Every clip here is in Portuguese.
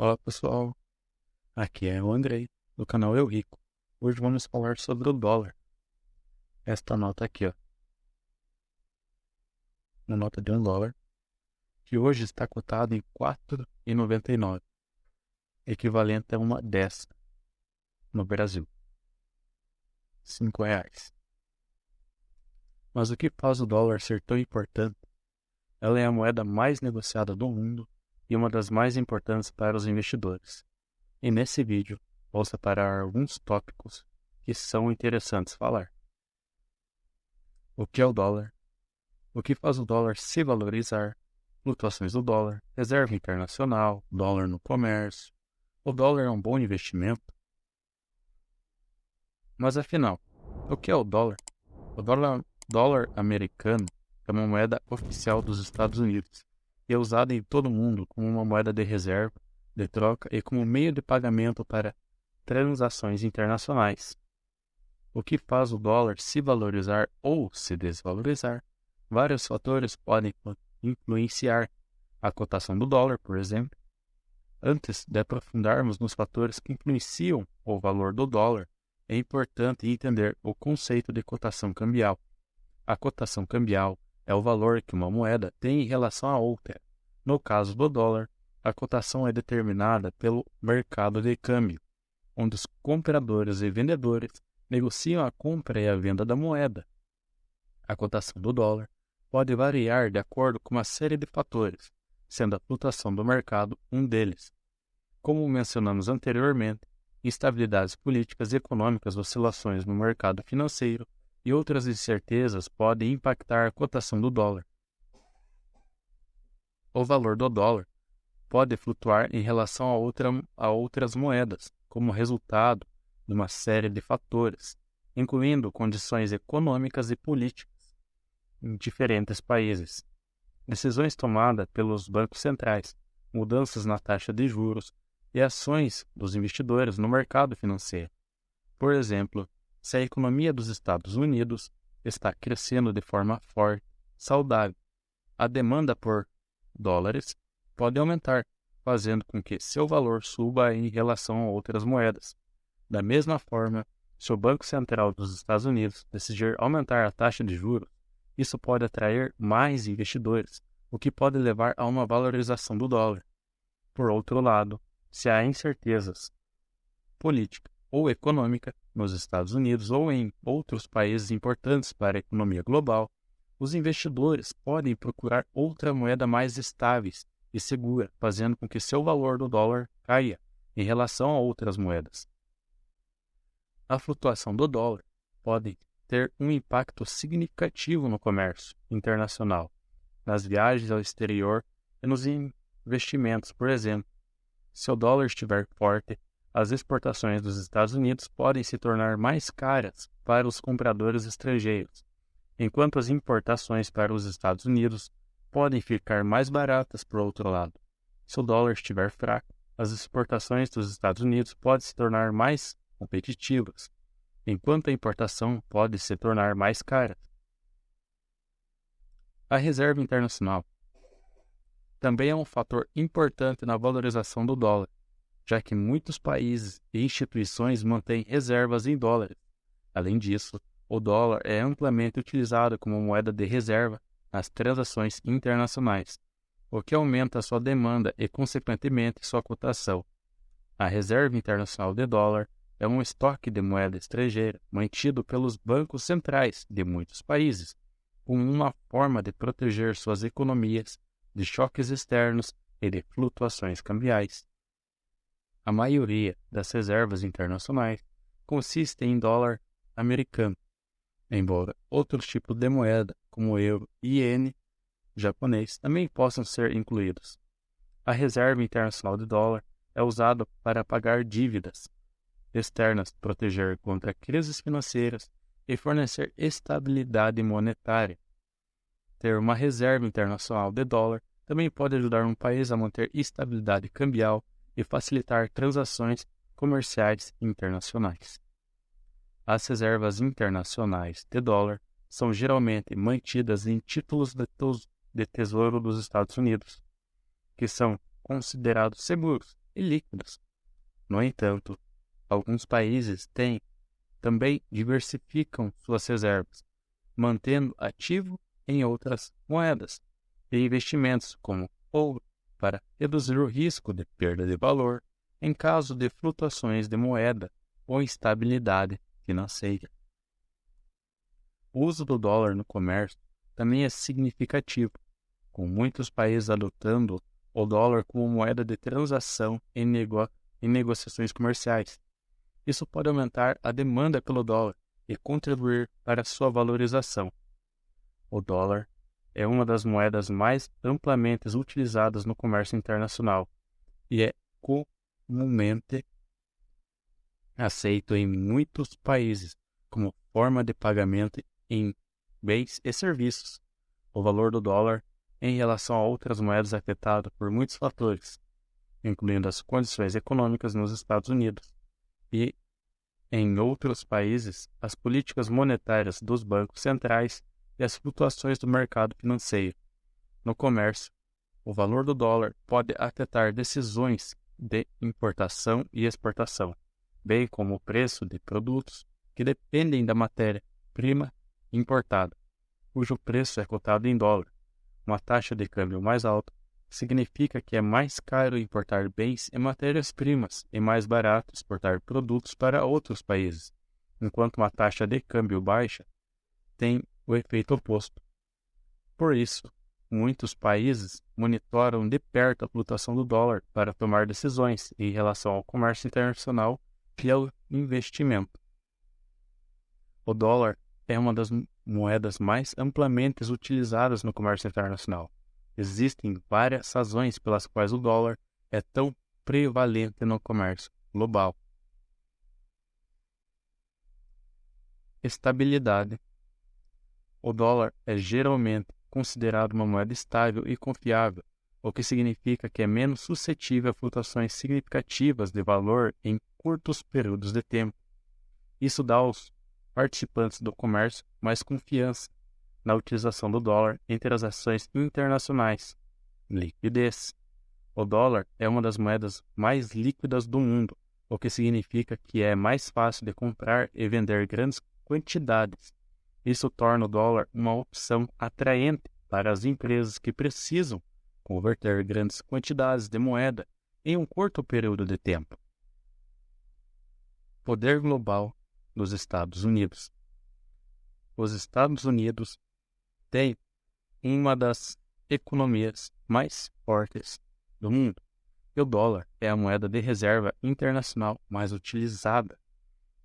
Olá pessoal, aqui é o Andrei, do canal Eu Rico. Hoje vamos falar sobre o dólar. Esta nota aqui, uma nota de $1, que hoje está cotada em R$ 4,99, equivalente a uma dessa no Brasil, R$ 5. Mas o que faz o dólar ser tão importante? Ela é a moeda mais negociada do mundo e uma das mais importantes para os investidores. E nesse vídeo, vou separar alguns tópicos que são interessantes falar. O que é o dólar? O que faz o dólar se valorizar? Flutuações do dólar, reserva internacional, dólar no comércio. O dólar é um bom investimento? Mas afinal, o que é o dólar? O dólar americano é uma moeda oficial dos Estados Unidos e é usada em todo o mundo como uma moeda de reserva, de troca e como meio de pagamento para transações internacionais. O que faz o dólar se valorizar ou se desvalorizar? Vários fatores podem influenciar a cotação do dólar, por exemplo. Antes de aprofundarmos nos fatores que influenciam o valor do dólar, é importante entender o conceito de cotação cambial. A cotação cambial é o valor que uma moeda tem em relação a outra. No caso do dólar, a cotação é determinada pelo mercado de câmbio, onde os compradores e vendedores negociam a compra e a venda da moeda. A cotação do dólar pode variar de acordo com uma série de fatores, sendo a flutuação do mercado um deles. Como mencionamos anteriormente, instabilidades políticas e econômicas, oscilações no mercado financeiro e outras incertezas podem impactar a cotação do dólar. O valor do dólar pode flutuar em relação a outras moedas, como resultado de uma série de fatores, incluindo condições econômicas e políticas em diferentes países, decisões tomadas pelos bancos centrais, mudanças na taxa de juros e ações dos investidores no mercado financeiro. Por exemplo, se a economia dos Estados Unidos está crescendo de forma forte, saudável, a demanda por dólares pode aumentar, fazendo com que seu valor suba em relação a outras moedas. Da mesma forma, se o Banco Central dos Estados Unidos decidir aumentar a taxa de juros, isso pode atrair mais investidores, o que pode levar a uma valorização do dólar. Por outro lado, se há incertezas política ou econômica nos Estados Unidos ou em outros países importantes para a economia global, os investidores podem procurar outra moeda mais estável e segura, fazendo com que seu valor do dólar caia em relação a outras moedas. A flutuação do dólar pode ter um impacto significativo no comércio internacional, nas viagens ao exterior e nos investimentos, por exemplo. Se o dólar estiver forte, as exportações dos Estados Unidos podem se tornar mais caras para os compradores estrangeiros, enquanto as importações para os Estados Unidos podem ficar mais baratas por outro lado. Se o dólar estiver fraco, as exportações dos Estados Unidos podem se tornar mais competitivas, enquanto a importação pode se tornar mais cara. A reserva internacional também é um fator importante na valorização do dólar, já que muitos países e instituições mantêm reservas em dólares. Além disso, o dólar é amplamente utilizado como moeda de reserva nas transações internacionais, o que aumenta sua demanda e, consequentemente, sua cotação. A reserva internacional de dólar é um estoque de moeda estrangeira mantido pelos bancos centrais de muitos países, como uma forma de proteger suas economias de choques externos e de flutuações cambiais. A maioria das reservas internacionais consiste em dólar americano, embora outros tipos de moeda, como o euro e iene japonês, também possam ser incluídos. A reserva internacional de dólar é usada para pagar dívidas externas, proteger contra crises financeiras e fornecer estabilidade monetária. Ter uma reserva internacional de dólar também pode ajudar um país a manter estabilidade cambial e facilitar transações comerciais internacionais. As reservas internacionais de dólar são geralmente mantidas em títulos de tesouro dos Estados Unidos, que são considerados seguros e líquidas. No entanto, alguns países também diversificam suas reservas, mantendo ativo em outras moedas e investimentos como ouro para reduzir o risco de perda de valor em caso de flutuações de moeda ou instabilidade financeira. O uso do dólar no comércio também é significativo, com muitos países adotando o dólar como moeda de transação em negociações comerciais. Isso pode aumentar a demanda pelo dólar e contribuir para sua valorização. O dólar é uma das moedas mais amplamente utilizadas no comércio internacional e é comumente aceito em muitos países como forma de pagamento em bens e serviços. O valor do dólar em relação a outras moedas é afetado por muitos fatores, incluindo as condições econômicas nos Estados Unidos e, em outros países, as políticas monetárias dos bancos centrais e as flutuações do mercado financeiro. No comércio, o valor do dólar pode afetar decisões de importação e exportação, bem como o preço de produtos que dependem da matéria-prima importada, cujo preço é cotado em dólar. Uma taxa de câmbio mais alta significa que é mais caro importar bens e matérias-primas e mais barato exportar produtos para outros países, enquanto uma taxa de câmbio baixa tem o efeito oposto. Por isso, muitos países monitoram de perto a flutuação do dólar para tomar decisões em relação ao comércio internacional e ao investimento. O dólar é uma das moedas mais amplamente utilizadas no comércio internacional. Existem várias razões pelas quais o dólar é tão prevalente no comércio global. Estabilidade. O dólar é geralmente considerado uma moeda estável e confiável, o que significa que é menos suscetível a flutuações significativas de valor em curtos períodos de tempo. Isso dá aos participantes do comércio mais confiança na utilização do dólar em transações internacionais. Liquidez. O dólar é uma das moedas mais líquidas do mundo, o que significa que é mais fácil de comprar e vender grandes quantidades. Isso torna o dólar uma opção atraente para as empresas que precisam converter grandes quantidades de moeda em um curto período de tempo. Poder global dos Estados Unidos. Os Estados Unidos têm uma das economias mais fortes do mundo, e o dólar é a moeda de reserva internacional mais utilizada.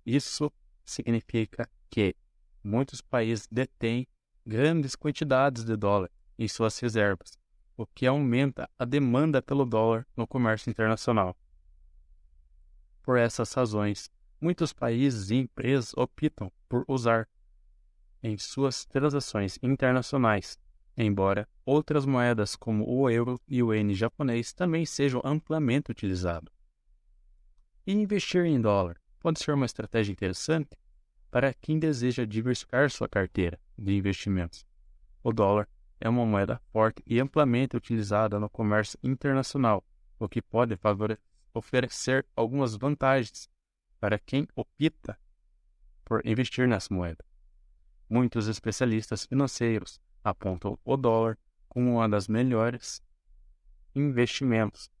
Isso significa que muitos países detêm grandes quantidades de dólar em suas reservas, o que aumenta a demanda pelo dólar no comércio internacional. Por essas razões, muitos países e empresas optam por usar em suas transações internacionais, embora outras moedas como o euro e o iene japonês também sejam amplamente utilizados. E investir em dólar pode ser uma estratégia interessante para quem deseja diversificar sua carteira de investimentos. O dólar é uma moeda forte e amplamente utilizada no comércio internacional, o que pode oferecer algumas vantagens para quem opta por investir nessa moeda. Muitos especialistas financeiros apontam o dólar como uma das melhores investimentos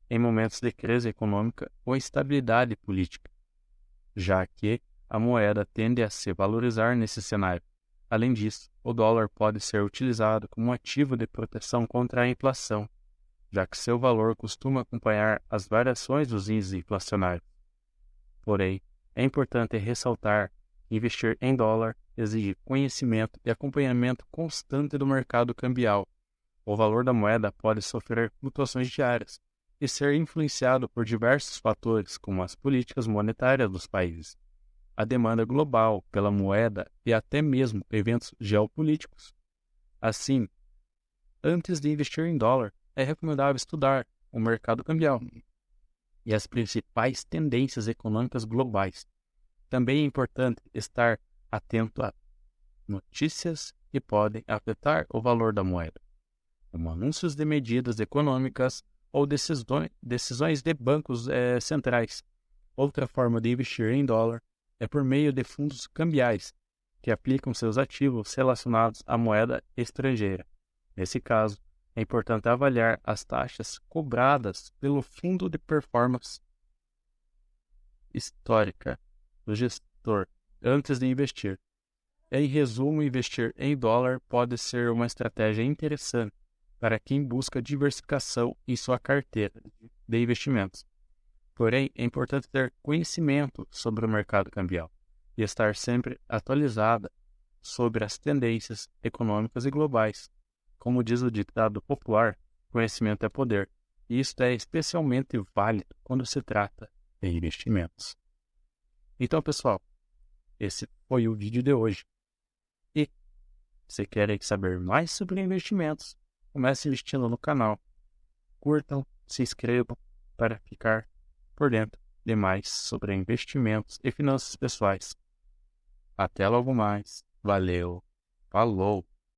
em momentos de crise econômica ou instabilidade política, já que a moeda tende a se valorizar nesse cenário. Além disso, o dólar pode ser utilizado como um ativo de proteção contra a inflação, já que seu valor costuma acompanhar as variações dos índices inflacionários. Porém, é importante ressaltar que investir em dólar exige conhecimento e acompanhamento constante do mercado cambial. O valor da moeda pode sofrer flutuações diárias e ser influenciado por diversos fatores, como as políticas monetárias dos países, a demanda global pela moeda e até mesmo eventos geopolíticos. Assim, antes de investir em dólar, é recomendável estudar o mercado cambial e as principais tendências econômicas globais. Também é importante estar atento a notícias que podem afetar o valor da moeda, como anúncios de medidas econômicas ou decisões de bancos centrais. Outra forma de investir em dólar é por meio de fundos cambiais, que aplicam seus ativos relacionados à moeda estrangeira. Nesse caso, é importante avaliar as taxas cobradas pelo fundo de performance histórica do gestor antes de investir. Em resumo, investir em dólar pode ser uma estratégia interessante para quem busca diversificação em sua carteira de investimentos. Porém, é importante ter conhecimento sobre o mercado cambial e estar sempre atualizada sobre as tendências econômicas e globais. Como diz o ditado popular, conhecimento é poder, e isso é especialmente válido quando se trata de investimentos. Então, pessoal, esse foi o vídeo de hoje. E se querem saber mais sobre investimentos, comece investindo no canal. Curtam, se inscrevam para ficar por dentro de mais sobre investimentos e finanças pessoais. Até logo mais. Valeu. Falou.